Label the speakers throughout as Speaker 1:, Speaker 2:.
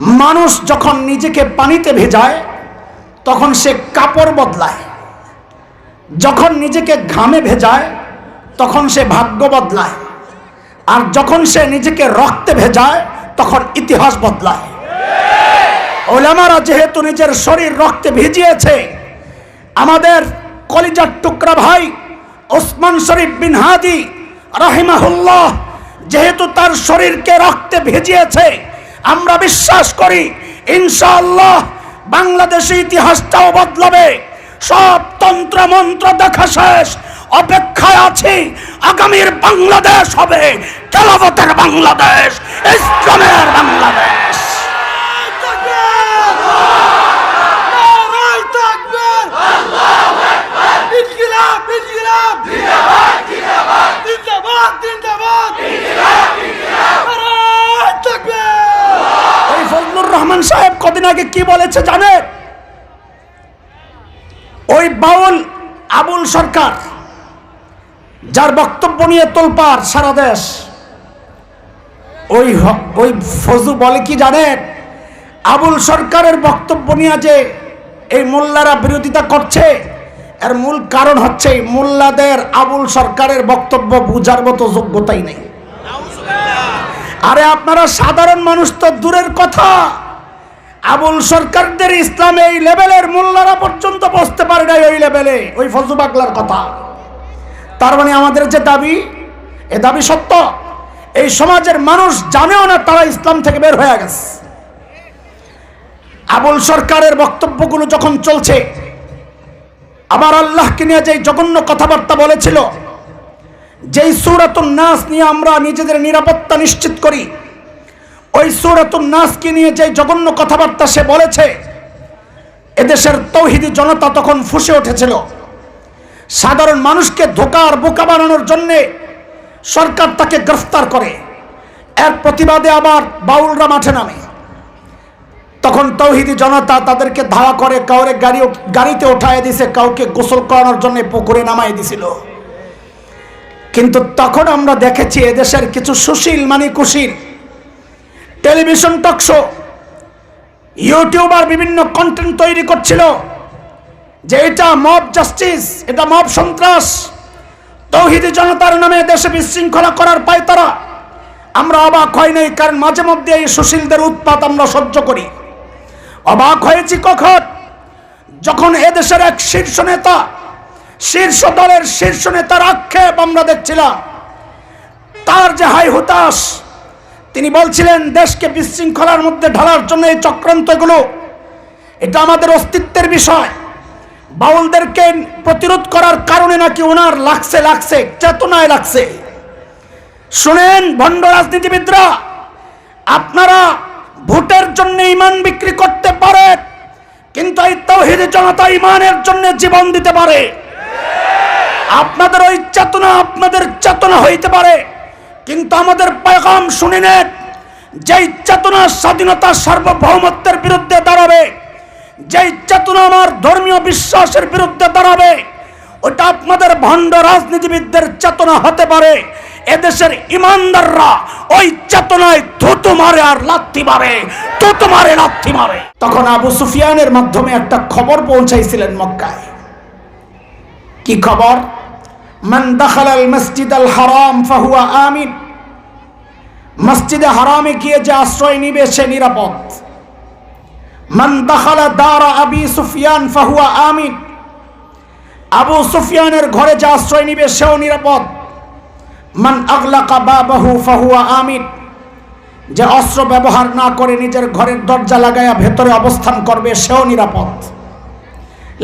Speaker 1: মানুষ যখন নিজেকে পানিতে ভেজায় তখন সে কাপড় বদলায়, যখন নিজেকে ঘামে ভেজায় তখন সে ভাগ্য বদলায়, আর যখন সে নিজেকে রক্তে ভেজায় তখন ইতিহাস বদলায়। ওলামারা যেহেতু নিজের শরীর রক্তে ভিজিয়েছে, আমাদের কলিজার টুকরা ভাই ওসমান শরীফ বিন হাদি রাহিমাহুল্লাহ যেহেতু তার শরীরকে রক্তে ভিজিয়েছে, আমরা বিশ্বাস করি ইনশাআল্লাহ বাংলাদেশের ইতিহাসটাও বদলাবে। সব তন্ত্র মন্ত্র দেখা শেষ, অপেক্ষায় আছি আগামীর বাংলাদেশ হবে খেলাফতের বাংলাদেশ, ইসলামের বাংলাদেশ। রহমান সাহেব কদিন আগে কি বলেছে জানেন? ওই বাউল আবুল সরকার, যার বক্তব্য নিয়ে তোলপাড় সারা দেশ, ওই ফজু বলে কি জানেন? আবুল সরকারের বক্তব্য নিয়ে যে এই মোল্লারা বিরোধিতা করছে, এর মূল কারণ হচ্ছে মোল্লাদের আবুল সরকারের বক্তব্য বুঝার মতো যোগ্যতাই নেই। আরে আপনারা সাধারণ মানুষ তো দূরের কথা, আবুল সরকারদের ইসলামে এই লেভেলের মোল্লারা পর্যন্ত বসতে পারে নাই ওই লেভেলে, ওই ফজু পাগলার কথা। তার মানে আমাদের যে দাবি, এ দাবি সত্য। এই সমাজের মানুষ জানেও না তারা ইসলাম থেকে বের হয়ে গেছে। আবুল সরকারের বক্তব্যগুলো যখন চলছে, আবার আল্লাহকে নিয়ে যে জঘন্য কথাবার্তা বলেছিল, যেই সূরাতুন নাস নিয়ে আমরা নিজেদের নিরাপত্তা নিশ্চিত করি, ওই সূরাতুন নাসকে নিয়ে যে জঘন্য কথাবার্তা সে বলেছে, এদেশের তৌহিদি জনতা তখন ফুঁসে উঠেছিল। সাধারণ মানুষকে ধোঁকার বোকা বানানোর জন্যে সরকার তাকে গ্রেফতার করে, এর প্রতিবাদে আবার বাউলরা মাঠে নামে। তখন তৌহিদি জনতা তাদেরকে ধাওয়া করে, কাউরে গাড়িতে উঠায় দিছে, কাউকে গোসল করানোর জন্য পুকুরে নামাই দিছিল। কিন্তু তখন আমরা দেখেছি এদেশের কিছু সুশীল মানে কুশীল টেলিভিশন টকশো, ইউটিউবার বিভিন্ন কন্টেন্ট তৈরি করছিল যে এটা মব জাস্টিস, এটা মব সন্ত্রাস, তৌহিদি জনতার নামে দেশে বিশৃঙ্খলা করার পায় তারা। আমরা অবাক হই নাই, কারণ মাঝে মধ্যে এই সুশীলদের উৎপাত আমরা সহ্য করি। অবাক হয়েছি কখন? যখন এদেশের এক শীর্ষ নেতা, শীর্ষ দলের শীর্ষ নেতার আক্ষেপ আমরা দেখছিলাম, তার যে হাই হুতাশ, তিনি বলছিলেন দেশকে বিশৃঙ্খলার মধ্যে ঢালার জন্য এই চক্রান্তগুলো, এটা আমাদের অস্তিত্বের বিষয়। বাউলদেরকে প্রতিরোধ করার কারণে নাকি ওনার লাগছে চেতনায় লাগছে। শুনেন ভণ্ড রাজনীতিবিদরা, আপনারা ভোটের জন্য ইমান বিক্রি করতে পারেন, কিন্তু এই তাওহীদি জনতা ইমানের জন্য জীবন দিতে পারে। আপনাদের ওই চেতনা আপনাদের চেতনা হইতে পারে, কিন্তু আমাদের পেগাম শুনে নেন, যেই চেতনা স্বাধীনতা সার্বভৌমত্বের বিরুদ্ধে দাঁড়াবে, যেই চেতনা আমার ধর্মীয় বিশ্বাসের বিরুদ্ধে দাঁড়াবে, ওটা আপনাদের ভণ্ড রাজনীতিবিদদের চেতনা হতে পারে। এদেশের ইমানদাররা ওই চেতনায় থুতু মারে আর লাথি মারে, থুতু মারে লাথি মারে। তখন আবু সুফিয়ানের মাধ্যমে একটা খবর পৌঁছাইছিলেন মক্কায়। কি খবর? মান দাখালাল মসজিদাল হারাম ফাহুয়া আমিন, মসজিদে হারামে গিয়ে যে আশ্রয় নিবে সে নিরাপদ। মান দাখালা দারা আবি সুফিয়ান ফাহুয়া আমিন, আবু সুফিয়ানের ঘরে যে আশ্রয় নিবে সেও নিরাপদ। মান আগলাকা বাবাহু ফাহুয়া আমিন, যে অস্ত্র ব্যবহার না করে নিজের ঘরের দরজা লাগায়া ভেতরে অবস্থান করবে সেও নিরাপদ।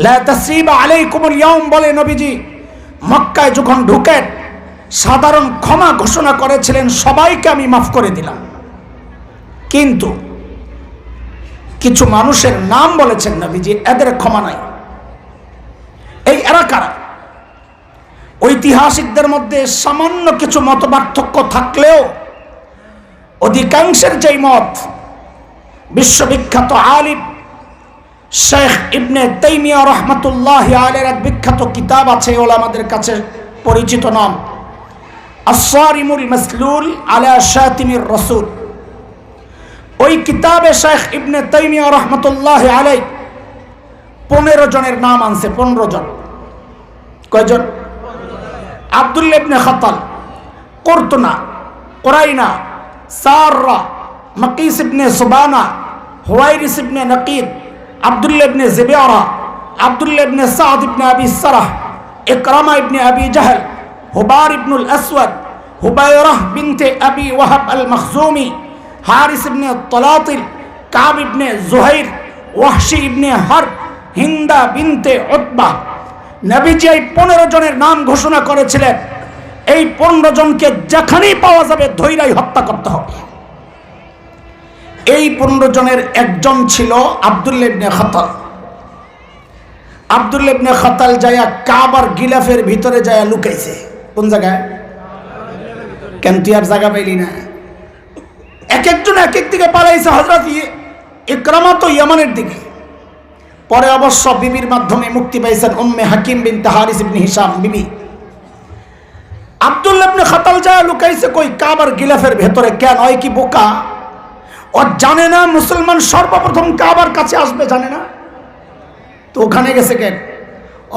Speaker 1: লা তাসরিবা আলাইকুমুল ইয়াউম বলে নবীজি মক্কায় যখন ঢুকেন সাধারণ ক্ষমা ঘোষণা করেছিলেন, সবাইকে আমি মাফ করে দিলাম। কিন্তু কিছু মানুষের নাম বলেছেন নবীজি, এদের ক্ষমা নাই। এই এরা কারা? ঐতিহাসিকদের মধ্যে সামান্য কিছু মত পার্থক্য থাকলেও অধিকাংশের যেই মত, বিশ্ববিখ্যাত আলিম শেখ ইবনে তাইমিয়া রহমাতুল্লাহি আলাইহির এক বিখ্যাত কিতাব আছে, ওলামাদের কাছে পরিচিত নাম আস-সারিমুল মাসলুল আলা শাতিমির রাসূল। ওই কিতাবে শেখ ইবনে তাইমিয়া রহমতুল্লাহ আলাইহি 15 জনের নাম আনছে। 15 জন। কয়জন? আব্দুল্লাহ ইবনে খাতাল, কুরতুনা, কুরাইনা, সাররা, মাকিস ইবনে সুবানা, হুয়াইরিস ইবনে নাকিদ, আব্দুল্লাহ ইবনে জিবিয়ারা, আব্দুল্লাহ ইবনে সাদ ইবনে আবি সারাহ, ইকরামা ইবনে আবি জাহল, হুবার ইবনুল আসওয়াদ, হুবাইরাহ বিনতে আবি ওয়াহাব আল মখজুমি, হারিস ইবনে তলাতিল, কাব ইবনে জুহাইর, ওয়াহশি ইবনে হারব, হিন্দা বিনতে উতবা। নবীজি এই 15 জনের নাম ঘোষণা করেছিলেন, এই 15 জনকে যেখানেই পাওয়া যাবে ধৈরাই হত্যা করতে হবে। এই 15 জনের একজন ছিল আব্দুল্লাহ ইবনে খাতাল। আব্দুল্লাহ ইবনে খাতাল যায়া কাবার গিলাফের ভিতরে যায়া লুকাইছে। কোন জায়গায়? কেন তুই আর জায়গা পাইলি না? এক একজন এক এক দিকে পালাইছে। হযরত ইকরামা তো ইয়ামানের দিকে, পরে অবশ্য বিবির মাধ্যমে মুক্তি পাইছেন উম্মে হাকিম বিনতে হারিস ইবনে হিশাম বিবি। আব্দুল্লাহ ইবনে খাতাল যায় লুকাইছে কই? কাবার গিলাফের ভেতরে। কেন? ওই কি বোকা? ও জানে না মুসলমান সর্বপ্রথম কাবার কাছে আসবে, জানে না তো ওখানে গেছে কেন?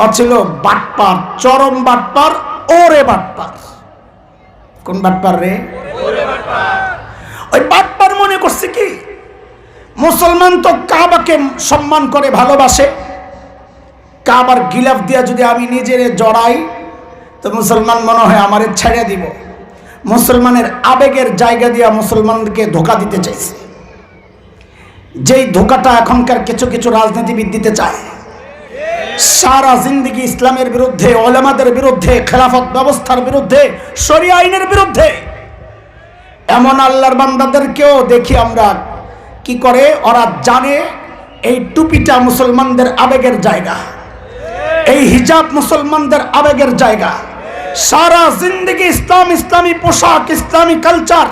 Speaker 1: ও ছিল বাটপার, চরম বাটপার, ওরে বাটপার। কোন বাটপার রে? ওরে বাটপার। ওই বাটপার মনে করছে কি মুসলমান তো কাবাকে সম্মান করে, ভালোবাসে, কাবার গিলাফ দিয়া যদি আমি নিজেরে জড়াই তো মুসলমান মনে হয় আমারে ছেড়ে দিব। মুসলমানের আবেগের জায়গা দিয়া মুসলমানকে ধোঁকা দিতে চাইছে, যেই ধোঁকাটা এখনকার কিছু কিছু রাজনীতিবিদ দিতে চায়। সারা জিন্দেগি ইসলামের বিরুদ্ধে, ওলামাদের বিরুদ্ধে, খেলাফত ব্যবস্থার বিরুদ্ধে, শরিয়া আইনের বিরুদ্ধে। এমন আল্লাহর বান্দাদেরকেও দেখি আমরা কি করে, ওরা জানে এই টুপিটা মুসলমানদের আবেগের জায়গা, এই হিজাব মুসলমানদের আবেগের জায়গা। সারা জিন্দেগি ইসলাম, ইসলামী পোশাক, ইসলামী কালচার,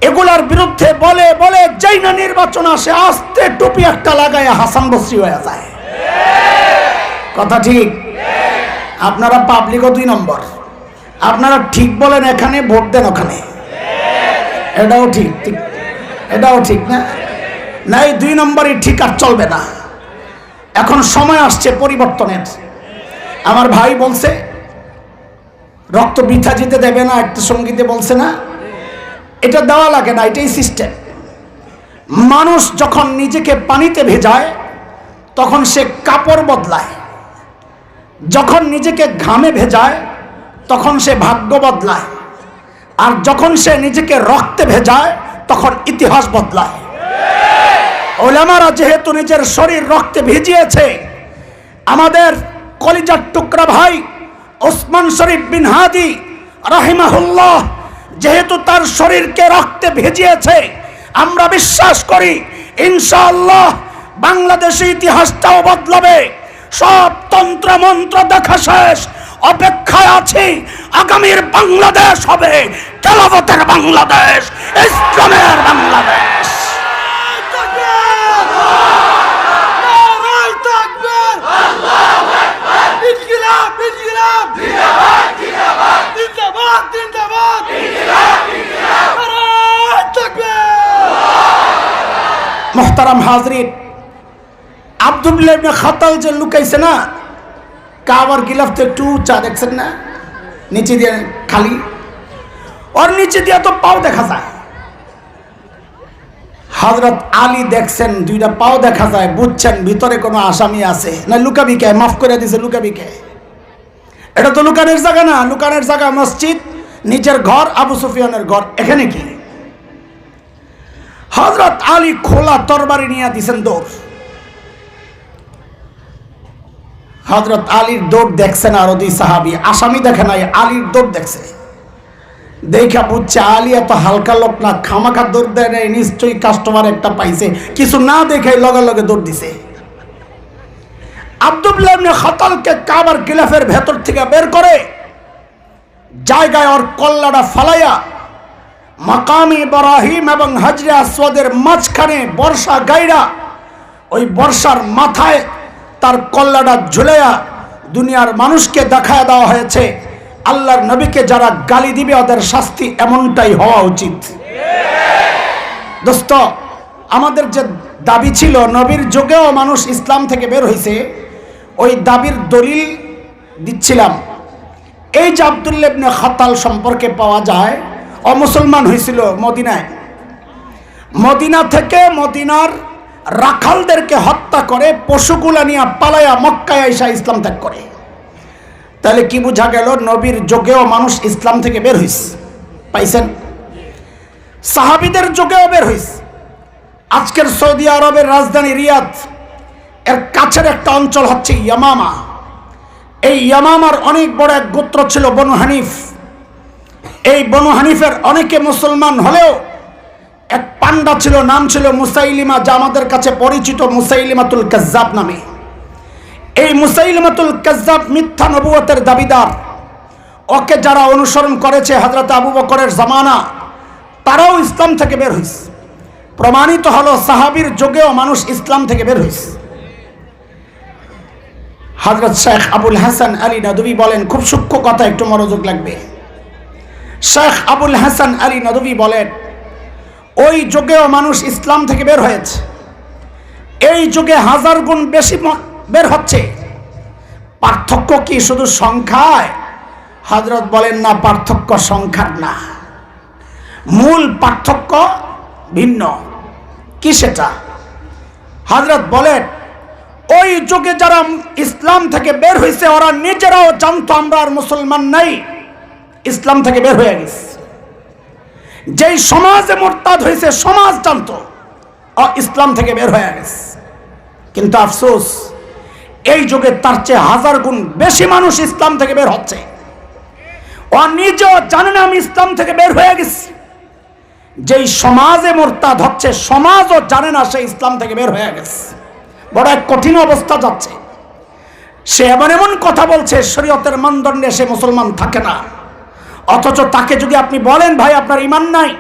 Speaker 1: এগুলার বিরুদ্ধে বলে বলে যেই না নির্বাচন আসে আস্তে টুপি একটা লাগায় হাসান বসরি হয়ে যায়। কথা ঠিক? আপনারা পাবলিকও 2 নম্বর। আপনারা ঠিক বলেন এখানে, ভোট দেন ওখানে। এটাও ঠিক, ঠিক, এটাও ঠিক না? না, এই 2 নম্বরই ঠিক আর চলবে না। এখন সময় আসছে পরিবর্তনের। আমার ভাই বলছে রক্ত বৃথা যেতে দেবে না, একটা সঙ্গীতে বলছে না, এটা দেওয়া লাগে না, এটাই সিস্টেম। মানুষ যখন নিজেকে পানিতে ভেজায় তখন সে কাপড় বদলায়, যখন নিজেকে ঘামে ভেজায় তখন সে ভাগ্য বদলায়, আর যখন সে নিজেকে রক্তে ভেজায় তখন ইতিহাস বদলায়। ওলামারা যেহেতু নিজের শরীর রক্তে ভিজিয়েছে, আমাদের কলিজার টুকরা ভাই ওসমান শরীফ বিন হাদি রাহিমাহুল্লাহ যেহেতু তার শরীরকে রক্তে ভিজিয়েছে, আমরা বিশ্বাস করি ইনশাআল্লাহ বাংলাদেশের ইতিহাসটাও বদলাবে। সব তন্ত্র মন্ত্র দেখা শেষ, অপেক্ষায় আছি আগামীর বাংলাদেশ হবে খেলাফতের বাংলাদেশ, ইসলামের বাংলাদেশ। মোহতারাম হাজরিন, আব্দুল্লাহ ইবনে খাতাল যে লুকাইছে না কাবার গিলাফ তো একটু উঁচা, দেখছেন না? নিচে দিয়ে খালি, ওর নিচে দিয়ে তো পাও দেখা যায়। হযরত আলী দেখছেন 2টা পাও দেখা যায়, বুঝছেন ভিতরে কোনো আসামি আছে না। লুকাবি কে? মাফ করে দিছে, লুকাবি কে? এটা তো লুকানের জায়গা না। লুকানের জায়গা মসজিদ, নিজের ঘর, আবু সুফিয়ানের ঘর। এখানে কি? হযরত আলী খোলা তরবারি নিয়ে দিছেন দৌড়। হযরত আলীর দৌড় দেখছেন আরো 2 সাহাবী, আসামি দেখে নাই, আলীর দৌড় দেখছে। দেখা বুঝছে আলী এত হালকা লোক না, খামাখা দৌড় দেয় নাই, নিশ্চয়ই কাস্টমার একটা পাইছে, কিছু না দেখে লগে লগে দৌড় দিছে। আব্দুল্লাহ ইবনে খাতালকে কাবার গিলাফের ভেতর থেকে বের করে জায়গায় ওর কল্লাটা ফালাইয়া মাকাম ইব্রাহিম এবং হাজরে আসওয়াদের মাঝখানে বর্ষা গাইরা, ওই বর্ষার মাথায় তার কল্লাটা ঝুলাইয়া দুনিয়ার মানুষকে দেখায় দেওয়া হয়েছে আল্লাহর নবীকে যারা গালি দিবে ওদের শাস্তি এমনটাই হওয়া উচিত। দোস্ত, আমাদের যে দাবি ছিল নবীর যুগেও মানুষ ইসলাম থেকে বের হয়েছে, ওই দাবির দলিল দিচ্ছিলাম। এই যে আব্দুল্লাহ ইবনে খাতাল সম্পর্কে পাওয়া যায়, অমুসলমান হয়েছিল মদিনায়। মদিনা থেকে মদিনার রাখালদেরকে হত্যা করে পশুগুলা নিয়ে পালায়া মক্কায় আইসা ইসলাম ত্যাগ করে। তাহলে কি বোঝা গেল? নবীর যুগেও মানুষ ইসলাম থেকে বের হইছে। পাইছেন? সাহাবীদের যুগেও বের হইছে। আজকের সৌদি আরবের রাজধানী রিয়াদ এর কাছের একটা অঞ্চল হচ্ছে ইয়ামামা। এই ইয়ামামার অনেক বড় এক গোত্র ছিল বনু হানিফ। এই বনু হানিফের অনেকে মুসলমান হলেও এক পান্ডা ছিল, নাম ছিল মুসাইলিমা, যা আমাদের কাছে পরিচিত মুসাইলিমাতুল কাজ্জাব নামে। এই মুসাইলিমাতুল কাজ্জাব মিথ্যা নবুয়তের দাবিদার। ওকে যারা অনুসরণ করেছে হযরত আবু বকরের জামানা, তারাও ইসলাম থেকে বের হয়েছে। প্রমাণিত হলো সাহাবীর যুগেও মানুষ ইসলাম থেকে বের হয়েছে। হযরত শেখ আবুল হাসান আলী নদভী বলেন, খুব সূক্ষ্ম কথা, একটু মনোযোগ লাগবে। শেখ আবুল হাসান আলী নদভী বলেন, ওই যুগেও মানুষ ইসলাম থেকে বের হয়েছে। এই যুগে 1000 গুণ বেশি বের হচ্ছে। পার্থক্য কি শুধু সংখ্যায়? হযরত বলেন, না, পার্থক্য সংখ্যার না, মূল পার্থক্য ভিন্ন। কি সেটা? হযরত বলেন, ওই যুগে যারা ইসলাম থেকে বের হয়েছে ওরা নিজেরাও জানতো আমরা আর মুসলমান নাই, ইসলাম থেকে বের হয়ে গেছে। যেই সমাজে মুরতাদ হয়েছে সমাজ জানতো ইসলাম থেকে বের হয়ে গেছে। কিন্তু আফসোস, এই যুগে তার চেয়ে 1000 গুণ বেশি মানুষ ইসলাম থেকে বের হচ্ছে। ও নিজেও জানে না আমি ইসলাম থেকে বের হয়ে গেছি। যেই সমাজে মুরতাদ হচ্ছে সমাজও জানে না সে ইসলাম থেকে বের হয়ে গেছে। বড় এক কঠিন অবস্থা যাচ্ছে। সে এমন এমন কথা বলছে শরীয়তের মানদণ্ডে সে মুসলমান থাকে না, অথচ তাকে যদি আপনি বলেন ভাই আপনার ঈমান নাই,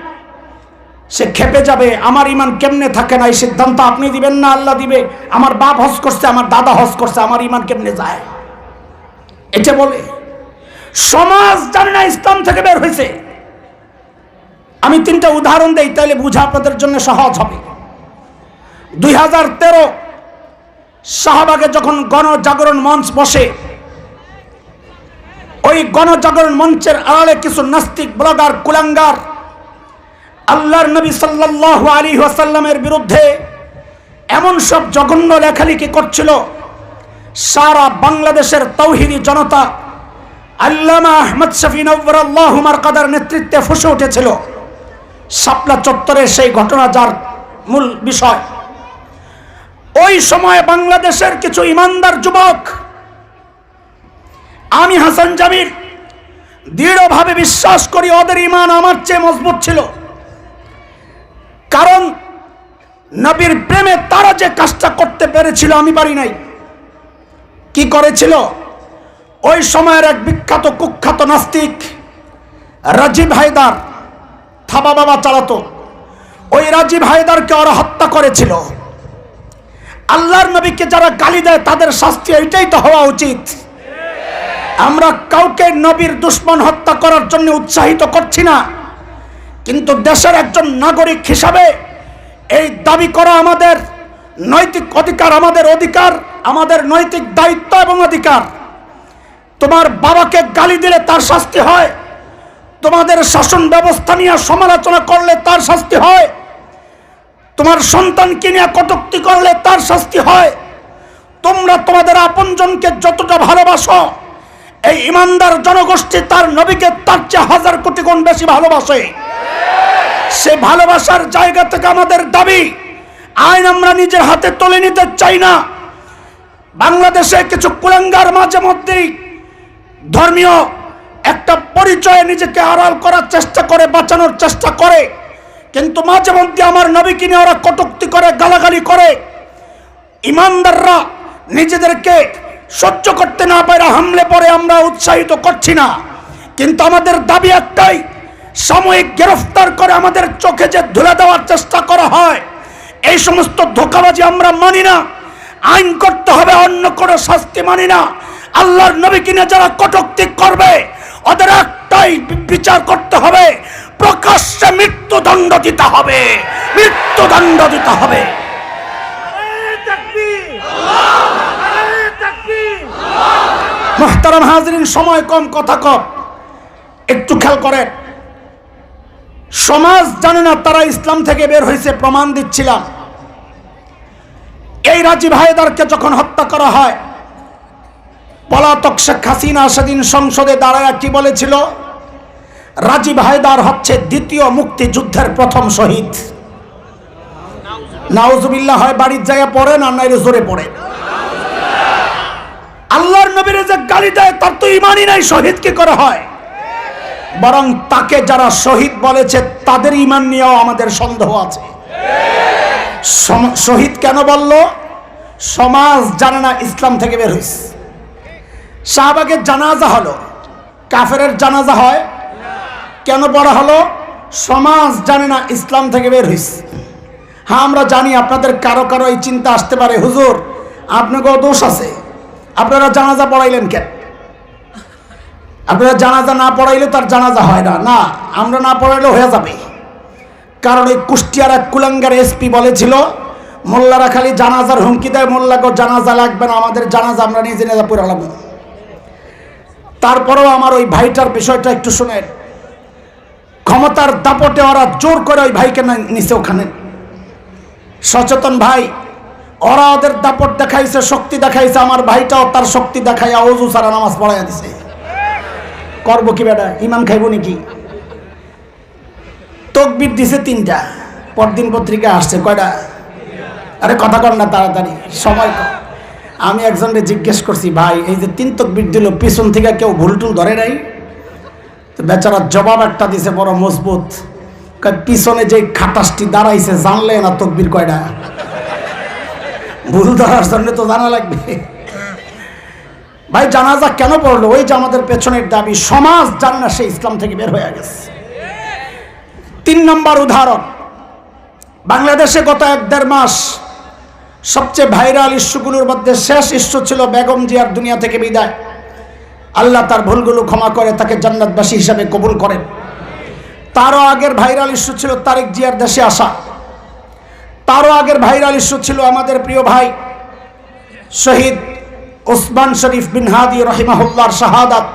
Speaker 1: সে খেপে যাবে। আমার ঈমান কেমনে থাকে না, এই সিদ্ধান্ত আপনি দিবেন না, আল্লাহ দিবে। আমার বাপ হজ করছে, আমার দাদা হজ করছে, আমার ঈমান কেমনে যায়? এটা বলে। সমাজ জানে না ইসলাম থেকে বের হয়েছে। আমি 3টা উদাহরণ দেই, তাহলে বুঝা আপনাদের জন্য সহজ হবে। 2013 শাহবাগে যখন গণজাগরণ মঞ্চ বসে, ওই গণজাগরণ মঞ্চের আড়ালে কিছু নাস্তিক ব্লগার কুলাঙ্গার আল্লাহর নবী সাল্লাল্লাহু আলাইহি ওয়াসাল্লামের বিরুদ্ধে এমন সব জঘন্য লেখালেখি করছিল, সারা বাংলাদেশের তাওহীদি জনতা আল্লামা আহমদ শফি নওয়ারাল্লাহু মারকাদার নেতৃত্বে ফুঁসে উঠেছিল। শাপলা চত্বরের সেই ঘটনা যার মূল বিষয়। ওই সময় বাংলাদেশের কিছু ইমানদার যুবক, আমি হাসান জামির দৃঢ়ভাবে বিশ্বাস করি ওদের ঈমান আমার চেয়ে মজবুত ছিল। কারণ নবীর প্রেমে তারা যে কাজটা করতে পেরেছিল আমি পারি নাই। কি করেছিল? ওই সময়ের এক বিখ্যাত কুখ্যাত নাস্তিক রাজীব হায়দার থাবা বাবা চালাতো, ওই রাজীব হায়দারকে ওরা হত্যা করেছিল। আল্লাহর নবীকে যারা গালি দেয় তাদের শাস্তি এটাই তো হওয়া উচিত। আমরা কাউকে নবীর দুশমন হত্যা করার জন্য উৎসাহিত করছি না, কিন্তু দেশের একজন নাগরিক হিসাবে এই দাবি করা আমাদের নৈতিক অধিকার, আমাদের অধিকার, আমাদের নৈতিক দায়িত্ব এবং অধিকার। তোমার বাবাকে গালি দিলে তার শাস্তি হয়, তোমাদের শাসন ব্যবস্থা নিয়ে সমালোচনা করলে তার শাস্তি হয়, তোমার সন্তানকে নিয়ে কটূক্তি করলে তার শাস্তি হয়। তোমরা তোমাদের আপনজনকে যতটা ভালোবাসো, এই ইমানদার জনগোষ্ঠী তার নবীকে তার চেয়ে 1000 কোটি গুণ বেশি ভালোবাসে। সে ভালোবাসার জায়গা থেকে আমাদের দাবি, আইন আমরা নিজের হাতে তুলে নিতে চাই না। বাংলাদেশে কিছু কুলাঙ্গার মাঝে মধ্যেই ধর্মীয় একটা পরিচয়ে নিজেকে আড়াল করার চেষ্টা করে, বাঁচানোর চেষ্টা করে, কিন্তু মাঝে মধ্যে আমার নবীকে নিয়ে ওরা কটূক্তি করে, গালাগালি করে। ইমানদাররা নিজেদেরকে সহ্য করতে না পারে হামলে পড়ে, আমরা উৎসাহিত করছি না। কিন্তু আমাদের দাবি একটাই, সাময়িক গ্রেফতার করে আমাদের চোখে যে ধুলে দেওয়ার চেষ্টা করা হয়, এই সমস্ত ধোঁকাবাজি আমরা মানি না। আইন করতে হবে, অন্য কোনো শাস্তি মানি না। আল্লাহর নবী কিনে যারা কটূক্তি করবে ওদের একটাই বিচার করতে হবে, প্রকাশ্যে মৃত্যুদণ্ড দিতে হবে, মৃত্যুদণ্ড দিতে হবে। মুহতারাম হাজিরিন, সময় কম, কথা কম, একটু খেয়াল করেন। সমাজ জানে না তারা ইসলাম থেকে বের হয়েছে, প্রমাণ দিচ্ছিলাম। এই রাজীব হায়দারকে যখন হত্যা করা হয়, পলাতক শেখ হাসিনা সেদিন সংসদে দাঁড়ায় কি বলেছিল? রাজীব হায়দার হচ্ছে দ্বিতীয় মুক্তিযুদ্ধের প্রথম শহীদ। নাউজুবিল্লাহ, হয় বাড়ির জায়গা পড়ে না নাইলে জোরে পড়ে। আল্লাহর নবীর যে গালি দেয় তার তো ইমানই নাই, শহীদ কি করে হয়? বরং তাকে যারা শহীদ বলেছে তাদের ইমান নিয়েও আমাদের সন্দেহ আছে। শহীদ কেন বলল? সমাজ জানে না ইসলাম থেকে বের হয়েছে। শাহবাগের জানাজা হলো, কাফেরের জানাজা হয় কেন পড়া হলো? সমাজ জানে না ইসলাম থেকে বের হয়েছে। হ্যাঁ, আমরা জানি আপনাদের কারো কারো এই চিন্তা আসতে পারে, হুজুর আপনাকেও দোষ আছে, আপনারা জানাজা পড়াইলেন কেন? আপনারা জানাজা না পড়াইলে তার জানাজা হয় না। না, আমরা না পড়াইলেও হয়ে যাবে। কারণ ওই কুষ্টিয়ার এক কুলাঙ্গার এসপি বলেছিল, মোল্লারা খালি জানাজার হুমকি দেয়, মোল্লাকেও জানাজা লাগবে না, আমাদের জানাজা আমরা নিজে নিজে পড়ালাম। তারপরেও আমার ওই ভাইটার বিষয়টা একটু শুনেন। ক্ষমতার দাপটে ওরা জোর করে ওই ভাইকে নিচে ওখানে। সচেতন ভাই, ওরা ওদের দাপট দেখাইছে, শক্তি দেখাইছে, আমার ভাইটাও তার শক্তি দেখাইয়া ওযু ছাড়া নামাজ পড়াইয়া দিছে। করবো কি বেটা, ইমান খাইব নাকি? তকবীর দিছে 3টা, পরদিন পত্রিকা আসছে কয়টা? আরে কথা কর না, তাড়াতাড়ি, সময় কম। আমি একজনকে জিজ্ঞেস করছি, ভাই এই যে 3 তকবীর দিল, পিছন থেকে কেউ ভুলটুল ধরে নাই? তো বেচারা জবাব একটা দিছে বড় মজবুত, পিছনে যে খাটাসটি দাঁড়াইছে জানলে না তকবীর কয়টা। ভুল ধরার জন্য তো জানা লাগবে। ভাই জানাজা কেন পড়লো? ওই যে আমাদের পেছনের দাবি, সমাজ জানে না সে ইসলাম থেকে বের হয়ে গেছে। 3 নম্বর উদাহরণ, বাংলাদেশে গত 1-1.5 মাস সবচেয়ে ভাইরাল ইস্যুগুলোর মধ্যে শেষ ইস্যু ছিল বেগম জিয়ার দুনিয়া থেকে বিদায়। আল্লাহ তার ভুলগুলো ক্ষমা করে তাকে জান্নাতবাসী হিসাবে কবুল করেন। তারও আগের ভাইরাল ইস্যু ছিল তারেক জিয়ার দেশে আসা। তারও আগের ভাইরাল ইস্যু ছিল আমাদের প্রিয় ভাই শহীদ ওসমান শরীফ বিন হাদি রহিমাহুল্লাহর শাহাদাত।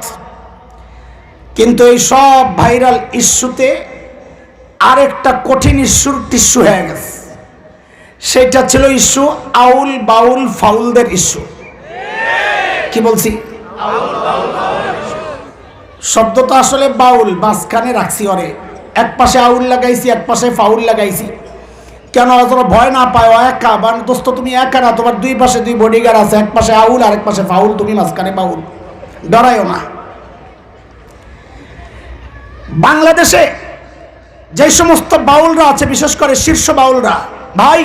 Speaker 1: কিন্তু এই সব ভাইরাল ইস্যুতে আরেকটা কঠিন ইস্যুর টিস্যু হয়ে গেছে। সেটা ছিল ইস্যু আউল বাউল ফাউলদের ইস্যু। কি বলছি? শব্দ তো আসলে বাউল, মাঝখানে রাখছি, ওরে এক পাশে আউল লাগাইছি, এক পাশে ফাউল লাগাইছি। কেন তোরা ভয় না পায়? একা মানে দোস্ত, তুমি একা না, তোমার 2 পাশে 2 বডিগার্ড আছে, এক পাশে আউল আর এক পাশে ফাউল, তুমি মাঝখানে বাউল, ডরাইও না। বাংলাদেশে যে সমস্ত বাউলরা আছে, বিশেষ করে শীর্ষ বাউলরা, ভাই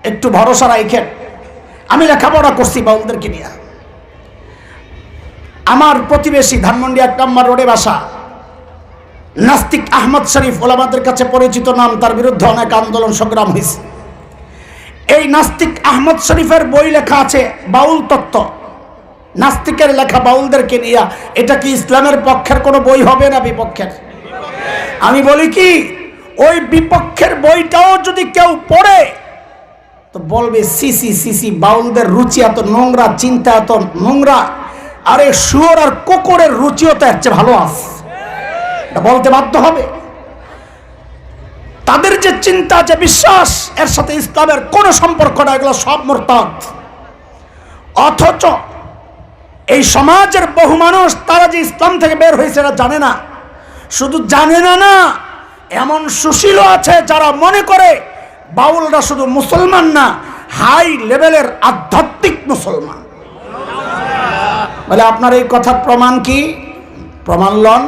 Speaker 1: একটু ভরসা রাখেন। আমি লেখাপড়া করছি বাউলদেরকে নিয়ে। আমার প্রতিবেশী ধানমন্ডি 1 নম্বর রোডে বাসা, নাস্তিক আহমদ শরীফ, ওলামাদের কাছে পরিচিত নাম, তার বিরুদ্ধে অনেক আন্দোলন সংগ্রাম হয়েছে। এই নাস্তিক আহমদ শরীফের বই লেখা আছে বাউল তত্ত্ব, নাস্তিকের লেখা বাউলদেরকে নিয়ে। এটা কি ইসলামের পক্ষের কোনো বই হবে না বিপক্ষের? আমি বলি কি, ওই বিপক্ষের বইটাও যদি কেউ পড়ে তো বলবে সিসি সিসি, বাউলদের রুচি এত নোংরা, চিন্তা এত নোংরা, আরে শুয়োর আর কুকুরের রুচিও তো এর চেয়ে ভালো আছে, এটা বলতে বাধ্য হবে। তাদের যে চিন্তা, যে বিশ্বাস, এর সাথে ইসলামের কোনো সম্পর্ক না, এগুলো সব মুরতাদ। অথচ এই সমাজের বহু মানুষ তারা যে ইসলাম থেকে বের হয়েছে এরা জানে না। শুধু জানে না না, এমন সুশীল আছে যারা মনে করে বাউলরা শুধু মুসলমান না, হাই লেভেলের আধ্যাত্মিক মুসলমান। বলে আপনার এই কথার প্রমাণ কি? প্রমাণ লন।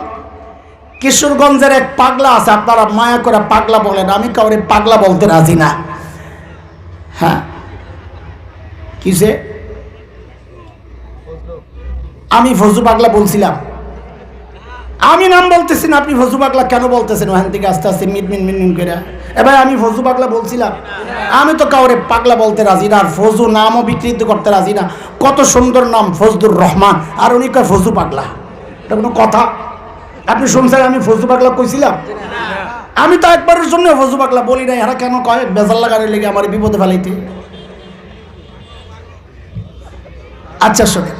Speaker 1: কিশোরগঞ্জের এক পাগলা আছে, আপনারা মায়া করে পাগলা বলেন, আমি কাউরে পাগলা বলতে রাজি না। হ্যাঁ, কিসে? আমি ফজু পাগলা বলছিলাম? আমি নাম বলতেছি না, আপনি ফজু পাগলা কেন বলতেছেন? ওখান থেকে আস্তে আস্তে মিনমিন মিনমিন করে। এবার আমি ফজু পাগলা বলছিলাম? আমি তো কাউরে পাগলা বলতে রাজি না, আর ফজু নামও বিকৃত করতে রাজি না। কত সুন্দর নাম, ফজলুর রহমান, আর উনি কয় ফজু পাগলা। এটা কোনো কথা? আপনি শুনছেন আমি ফজলু পাগলা কইছিলাম? আমি তো একবারের জন্য ফজলু পাগলা বলি নাই। এরা কেন কয় বেজাল লাগানোর লেগে আমার বিপদে ফেলাইতে? আচ্ছা শোনেন,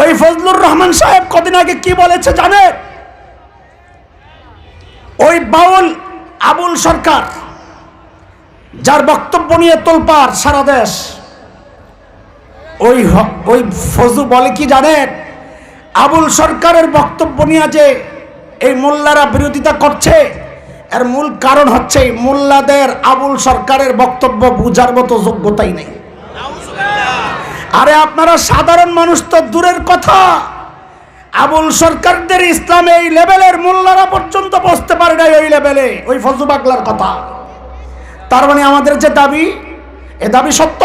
Speaker 1: ওই ফজলুর রহমান সাহেব কদিন আগে কি বলেছে জানেন? ওই বাউল আবুল সরকার, যার বক্তব্য নিয়ে তোলপাড় সারা দেশ, ওই ফজলু বলে কি জানেন? আবুল সরকারের বক্তব্য নিয়ে যে এই মোল্লারা বিরোধিতা করছে, এর মূল কারণ হচ্ছে মোল্লাদের আবুল সরকারের বক্তব্য বুঝার মতো যোগ্যতাই নেই। আরে আপনারা সাধারণ মানুষ তো দূরের কথা, আবুল সরকারদের ইসলামে এই লেভেলের মোল্লারা পর্যন্ত বসতে পারে নাই ওই লেভেলে, ওই ফজলু পাগলার কথা। তার মানে আমাদের যে দাবি, এ দাবি সত্য।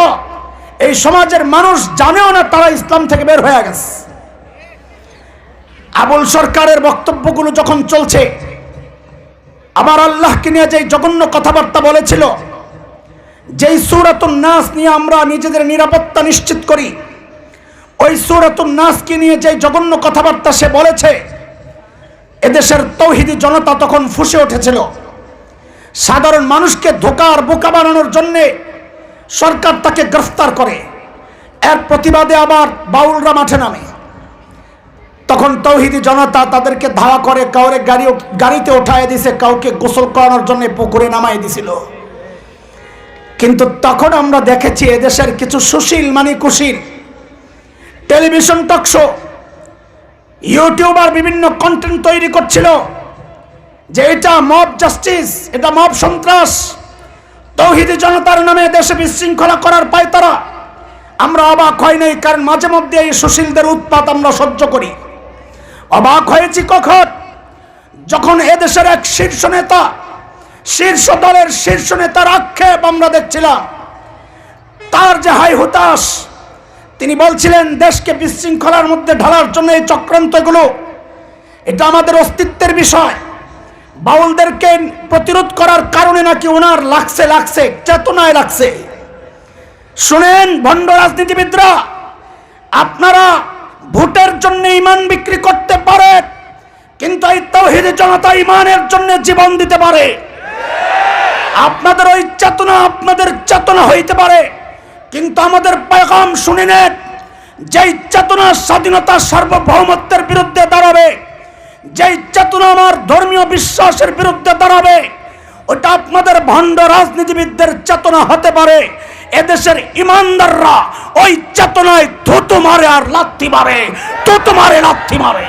Speaker 1: এই সমাজের মানুষ জানেও না তারা ইসলাম থেকে বের হয়ে গেছে। আবুল সরকারের বক্তব্যগুলো যখন চলছে, আমার আল্লাহকে নিয়ে যে জঘন্য কথাবার্তা বলেছিল, যেই সূরাতুন নাস নিয়ে আমরা নিজেদের নিরাপত্তা নিশ্চিত করি, ওই সূরাতুন নাসকে নিয়ে যে জঘন্য কথাবার্তা সে বলেছে, এদেশের তৌহিদি জনতা তখন ফুঁসে উঠেছিল। সাধারণ মানুষকে ধোঁকার বোকা বানানোর জন্যে সরকার তাকে গ্রেফতার করে, এর প্রতিবাদে আবার বাউলরা মাঠে নামে। তখন তৌহিদি জনতা তাদেরকে ধাওয়া করে, কাউরে গাড়িতে উঠায় দিছে, কাউকে গোসল করানোর জন্য পুকুরে নামাই দিছিল। কিন্তু তখন আমরা দেখেছি এদেশের কিছু সুশীল মানে কুশীল টেলিভিশন টকশো, ইউটিউবার বিভিন্ন কন্টেন্ট তৈরি করছিল যে এটা মব জাস্টিস, এটা মব সন্ত্রাস, তৌহিদি জনতার নামে দেশে বিশৃঙ্খলা করার পায় তারা। আমরা অবাক হয় নাই, কারণ মাঝে মধ্যে এই সুশীলদের উৎপাত আমরা সহ্য করি। অবাক হয়েছি কখন? যখন এদেশের এক শীর্ষ নেতা, শীর্ষ দলের শীর্ষ নেতার আক্ষেপ আমরা দেখছিলাম, তার যে হাই হুতাশ, তিনি বলছিলেন দেশকে বিশৃঙ্খলার মধ্যে ঢালার জন্য এই চক্রান্তগুলো, এটা আমাদের অস্তিত্বের বিষয়। বাউলদেরকে প্রতিরোধ করার কারণে নাকি ওনার লাগছে চেতনায় লাগছে। শুনেন ভণ্ড রাজনীতিবিদরা, আপনারা ভোটের জন্য ইমান বিক্রি করতে পারে, কিন্তু এই তাওহীদি জনতা ইমানের জন্য জীবন দিতে পারে। আপনাদের ওই চেতনা আপনাদের চেতনা হইতে পারে, কিন্তু আমাদের পয়গাম শুনে নেন, যেই চেতনা স্বাধীনতা সার্বভৌমত্বের বিরুদ্ধে দাঁড়াবে, যেই চেতনা আমার ধর্মীয় বিশ্বাসের বিরুদ্ধে দাঁড়াবে, ওটা আপনাদের ভণ্ড রাজনীতিবিদদের চেতনা হতে পারে। এদেশের ইমানদাররা ওই চেতনায় থুতু মারে আর লাথি মারে, থুতু মারে লাথি মারে।